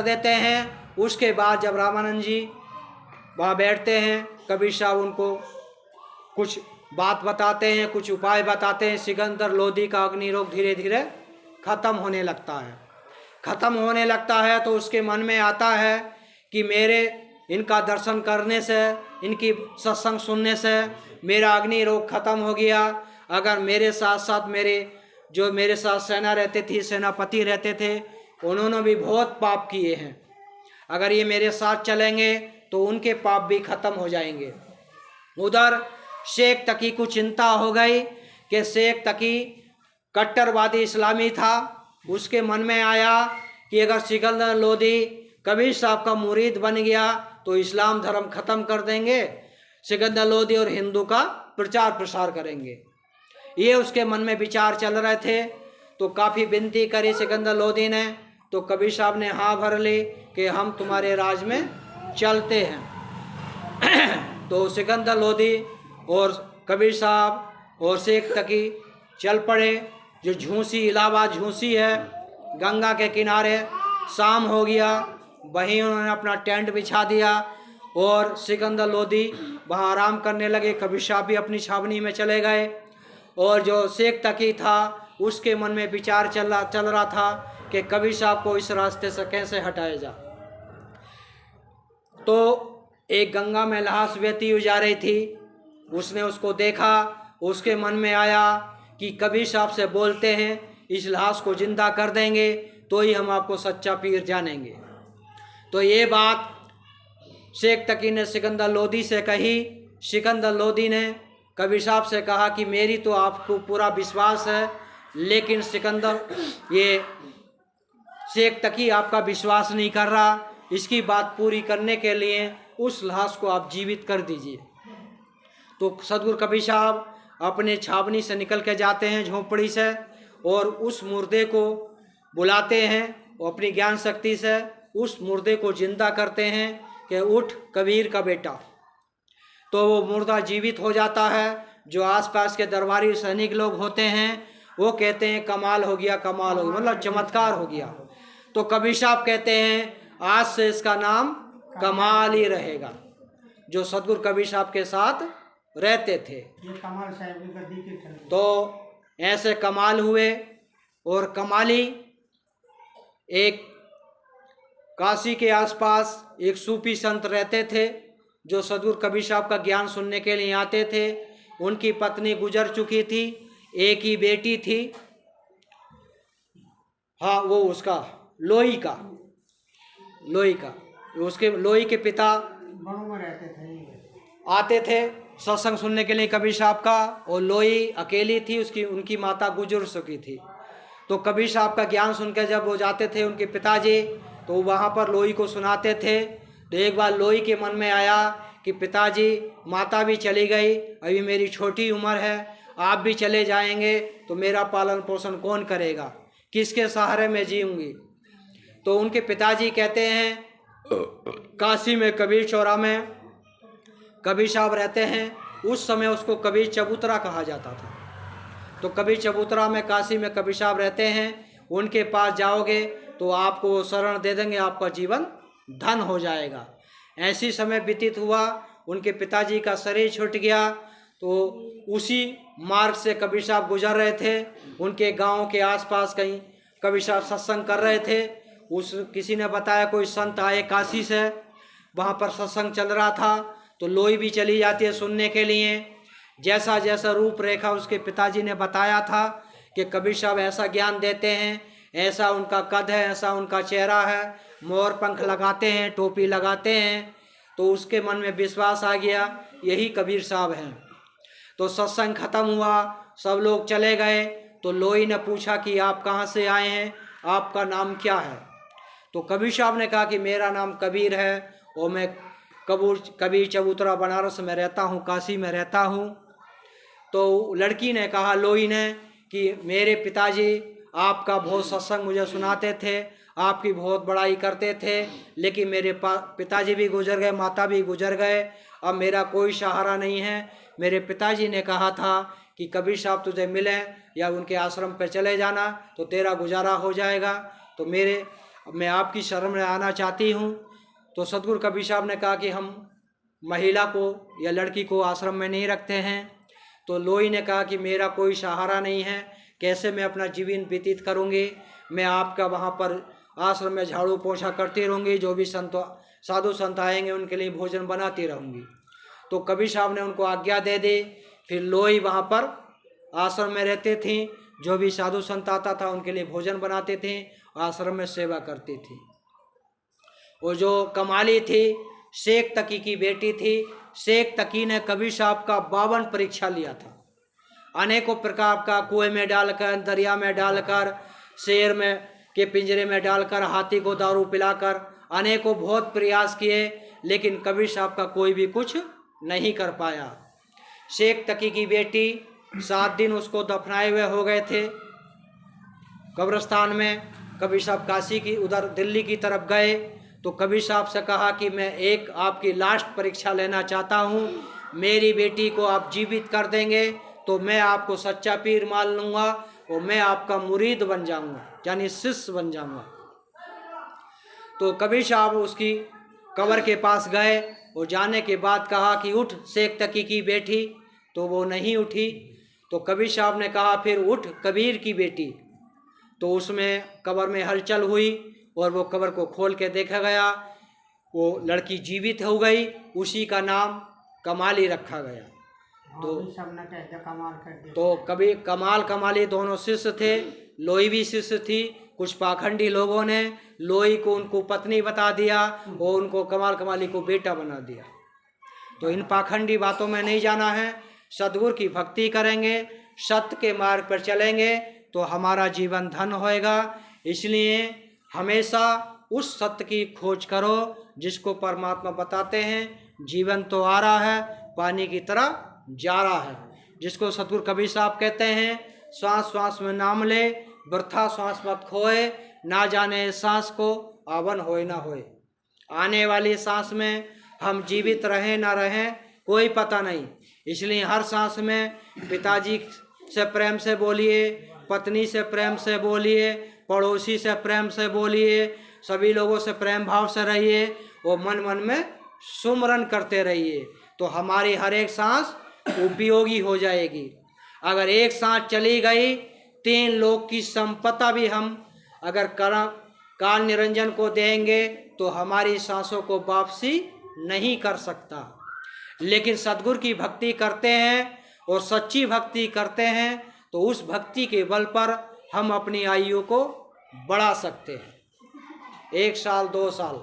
देते हैं। उसके बाद जब रामानंद जी वहाँ बैठते हैं, कबीर साहब उनको कुछ बात बताते हैं, कुछ उपाय बताते हैं। सिकंदर लोदी का अग्नि रोग धीरे धीरे ख़त्म होने लगता है। तो उसके मन में आता है कि मेरे इनका दर्शन करने से, इनकी सत्संग सुनने से मेरा अग्नि रोग खत्म हो गया। अगर मेरे साथ साथ मेरे साथ सेना रहते थी, सेनापति रहते थे, उन्होंने भी बहुत पाप किए हैं। अगर ये मेरे साथ चलेंगे तो उनके पाप भी खत्म हो जाएंगे। उधर शेख तकी को चिंता हो गई कि शेख तकी कट्टरवादी इस्लामी था। उसके मन में आया कि अगर सिकंदर लोदी कबीर साहब का मुरीद बन गया तो इस्लाम धर्म खत्म कर देंगे, सिकंदर लोदी और हिंदू का प्रचार प्रसार करेंगे। ये उसके मन में विचार चल रहे थे। तो काफ़ी विनती करी सिकंदर लोदी ने, तो कबीर साहब ने हाँ भर ली कि हम तुम्हारे राज में चलते हैं। तो सिकंदर लोदी और कबीर साहब और शेख तकी चल पड़े। जो झूसी, इलाहाबाद झूसी है, गंगा के किनारे, शाम हो गया, वहीं उन्होंने अपना टेंट बिछा दिया और सिकंदर लोदी वहाँ आराम करने लगे। कबीर साहब भी अपनी छावनी में चले गए। और जो शेख तकी था उसके मन में विचार चल रहा था कि कबीर साहब को इस रास्ते से कैसे हटाया जाए। तो एक गंगा में लाश बहती हुई जा रही थी, उसने उसको देखा। उसके मन में आया कि कबीर साहब से बोलते हैं, इस लाश को जिंदा कर देंगे तो ही हम आपको सच्चा पीर जानेंगे। तो ये बात शेख तकी ने सिकंदर लोदी से कही। सिकंदर लोदी ने कबीर साहब से कहा कि मेरी तो आपको पूरा विश्वास है, लेकिन सिकंदर, ये शेख तकी आपका विश्वास नहीं कर रहा। इसकी बात पूरी करने के लिए उस लाश को आप जीवित कर दीजिए। तो सदगुरु कबीर साहब अपने छावनी से निकल के जाते हैं, झोंपड़ी से, और उस मुर्दे को बुलाते हैं और अपनी ज्ञान शक्ति से उस मुर्दे को जिंदा करते हैं कि उठ कबीर का बेटा। तो वो मुर्दा जीवित हो जाता है। जो आसपास के दरबारी सैनिक लोग होते हैं वो कहते हैं कमाल हो गया, कमाल हो गया, मतलब चमत्कार हो गया। तो कबीर साहब कहते हैं आज से इसका नाम कमाल ही रहेगा। जो सदगुरु कबीर साहब के साथ रहते थे, ये कमाल साहब की गद्दी के थे। तो ऐसे कमाल हुए। और कमाली एक काशी के आसपास एक सूफी संत रहते थे जो सदगुरु कबीर साहब का ज्ञान सुनने के लिए आते थे। उनकी पत्नी गुजर चुकी थी, एक ही बेटी थी। हाँ, वो उसका लोई का उसके लोई के पिता बनों में रहते थे, आते थे सत्संग सुनने के लिए कबीर साहब का। और लोई अकेली थी, उनकी माता गुजर चुकी थी। तो कबीर साहब का ज्ञान सुनकर जब वो जाते थे उनके पिताजी, तो वहाँ पर लोई को सुनाते थे। तो एक बार लोई के मन में आया कि पिताजी, माता भी चली गई, अभी मेरी छोटी उम्र है, आप भी चले जाएंगे तो मेरा पालन पोषण कौन करेगा, किसके सहारे में जीऊँगी। तो उनके पिताजी कहते हैं काशी में कबीर चौरा में कबीर साहब रहते हैं। उस समय उसको कबीर चबूतरा कहा जाता था। तो कबीर चबूतरा में काशी में कबीर साहब रहते हैं। उनके पास जाओगे तो आपको वो शरण दे देंगे, आपका जीवन धन हो जाएगा। ऐसी समय व्यतीत हुआ, उनके पिताजी का शरीर छूट गया। तो उसी मार्ग से कबीर साहब गुजर रहे थे। उनके गांव के आसपास कहीं कबीर साहब सत्संग कर रहे थे। किसी ने बताया कोई संत आए काशी से, वहाँ पर सत्संग चल रहा था। तो लोई भी चली जाती है सुनने के लिए। जैसा जैसा रूप रेखा उसके पिताजी ने बताया था कि कबीर साहब ऐसा ज्ञान देते हैं, ऐसा उनका कद है, ऐसा उनका चेहरा है, मोर पंख लगाते हैं, टोपी लगाते हैं। तो उसके मन में विश्वास आ गया यही कबीर साहब हैं। तो सत्संग खत्म हुआ, सब लोग चले गए। तो लोई ने पूछा कि आप कहाँ से आए हैं, आपका नाम क्या है। तो कबीर साहब ने कहा कि मेरा नाम कबीर है और मैं कबीर चबूतरा बनारस में रहता हूँ, काशी में रहता हूँ। तो लड़की ने कहा, लोई ने, कि मेरे पिताजी आपका बहुत सत्संग मुझे सुनाते थे, आपकी बहुत बड़ाई करते थे, लेकिन मेरे पिताजी भी गुजर गए, माता भी गुजर गए, अब मेरा कोई सहारा नहीं है। मेरे पिताजी ने कहा था कि कबीर साहब तुझे मिले या उनके आश्रम पर चले जाना तो तेरा गुजारा हो जाएगा। तो मैं आपकी शरण में आना चाहती हूँ। तो सदगुरु कबीर साहब ने कहा कि हम महिला को या लड़की को आश्रम में नहीं रखते हैं। तो लोई ने कहा कि मेरा कोई सहारा नहीं है, कैसे मैं अपना जीवन व्यतीत करूँगी। मैं आपका वहाँ पर आश्रम में झाड़ू पोछा करती रहूँगी, जो भी संत साधु संत आएंगे उनके लिए भोजन बनाती रहूँगी। तो कबीर साहब ने उनको आज्ञा दे दी। फिर लोई वहाँ पर आश्रम में रहते थे, जो भी साधु संत आता था उनके लिए भोजन बनाते थे, आश्रम में सेवा करती थी। वो जो कमाली थी शेख तकी की बेटी थी। शेख तकी ने कबीर साहब का 52 परीक्षा लिया था, अनेकों प्रकार का, कुएं में डालकर, दरिया में डालकर, शेर में के पिंजरे में डालकर, हाथी को दारू पिलाकर, अनेकों बहुत प्रयास किए, लेकिन कबीर साहब का कोई भी कुछ नहीं कर पाया। शेख तकी की बेटी 7 दिन उसको दफनाए हुए हो गए थे कब्रिस्तान में। कबीर साहब काशी की उधर दिल्ली की तरफ गए तो कबीर साहब से कहा कि मैं एक आपकी लास्ट परीक्षा लेना चाहता हूँ, मेरी बेटी को आप जीवित कर देंगे तो मैं आपको सच्चा पीर मान लूँगा और मैं आपका मुरीद बन जाऊँगा, यानी शिष्य बन जाऊँगा। तो कबीर साहब उसकी कब्र के पास गए और जाने के बाद कहा कि उठ शेख तकी की बेटी, तो वो नहीं उठी। तो कबीर साहब ने कहा फिर उठ कबीर की बेटी। तो उसमें कब्र में हलचल हुई और वो कब्र को खोल के देखा गया, वो लड़की जीवित हो गई। उसी का नाम कमाली रखा गया। तो कभी कमाल कमाली दोनों शिष्य थे, लोई भी शिष्य थी। कुछ पाखंडी लोगों ने लोई को उनको पत्नी बता दिया और उनको कमाल कमाली को बेटा बना दिया। तो इन पाखंडी बातों में नहीं जाना है। सद्गुरु की भक्ति करेंगे, सत्य के मार्ग पर चलेंगे तो हमारा जीवन धन होएगा। इसलिए हमेशा उस सत्य की खोज करो जिसको परमात्मा बताते हैं, जीवन तो आ रहा है, पानी की तरह जा रहा है। जिसको सतगुरु कबीर साहब कहते हैं, श्वास श्वास में नाम ले, वृथा श्वास मत खोए, ना जाने सांस को आवन होए ना होए। आने वाली सांस में हम जीवित रहें ना रहें कोई पता नहीं। इसलिए हर सांस में पिताजी से प्रेम से बोलिए, पत्नी से प्रेम से बोलिए, पड़ोसी से प्रेम से बोलिए, सभी लोगों से प्रेम भाव से रहिए और मन मन में सुमरन करते रहिए, तो हमारी हर एक सांस उपयोगी हो जाएगी। अगर एक सांस चली गई, 3 लोक की संपदा भी हम अगर काल निरंजन को देंगे तो हमारी सांसों को वापसी नहीं कर सकता। लेकिन सद्गुरु की भक्ति करते हैं और सच्ची भक्ति करते हैं तो उस भक्ति के बल पर हम अपनी आयु को बढ़ा सकते हैं, 1 साल 2 साल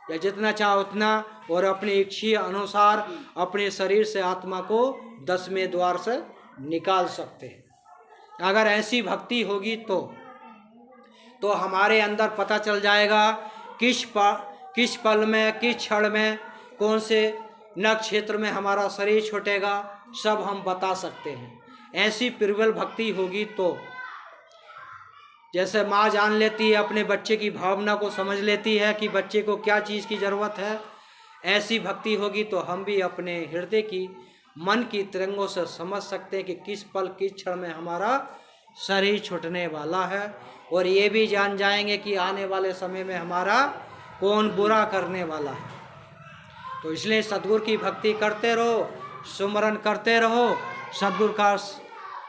या जितना चाहो उतना, और अपनी इच्छा अनुसार अपने शरीर से आत्मा को 10वें द्वार से निकाल सकते हैं। अगर ऐसी भक्ति होगी तो हमारे अंदर पता चल जाएगा किस पल में, किस क्षण में, कौन से नक्षत्र में हमारा शरीर छूटेगा, सब हम बता सकते हैं। ऐसी प्रबल भक्ति होगी तो जैसे माँ जान लेती है, अपने बच्चे की भावना को समझ लेती है कि बच्चे को क्या चीज़ की ज़रूरत है, ऐसी भक्ति होगी तो हम भी अपने हृदय की, मन की तरंगों से समझ सकते हैं कि किस पल किस क्षण में हमारा शरीर छूटने वाला है, और ये भी जान जाएंगे कि आने वाले समय में हमारा कौन बुरा करने वाला है। तो इसलिए सद्गुरु की भक्ति करते रहो, सुमरन करते रहो।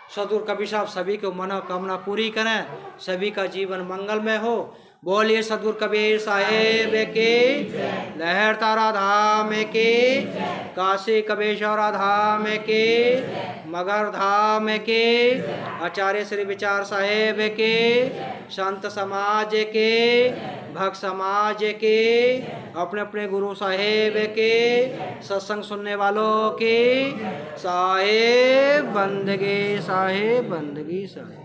सद्गुरु कबीर साहब सभी को मनोकामना पूरी करें, सभी का जीवन मंगलमय हो। बोलिए सद्गुरु कबीर साहेब के, लहर तारा धाम के, काशी कबीरेश्वर धाम के, मगर धाम के, आचार्य श्री विचार साहेब के, संत समाज के, भक्त समाज के, अपने अपने गुरु साहेब के, सत्संग सुनने वालों के, साहेब बंदगी साहेब बंदगी साहेब।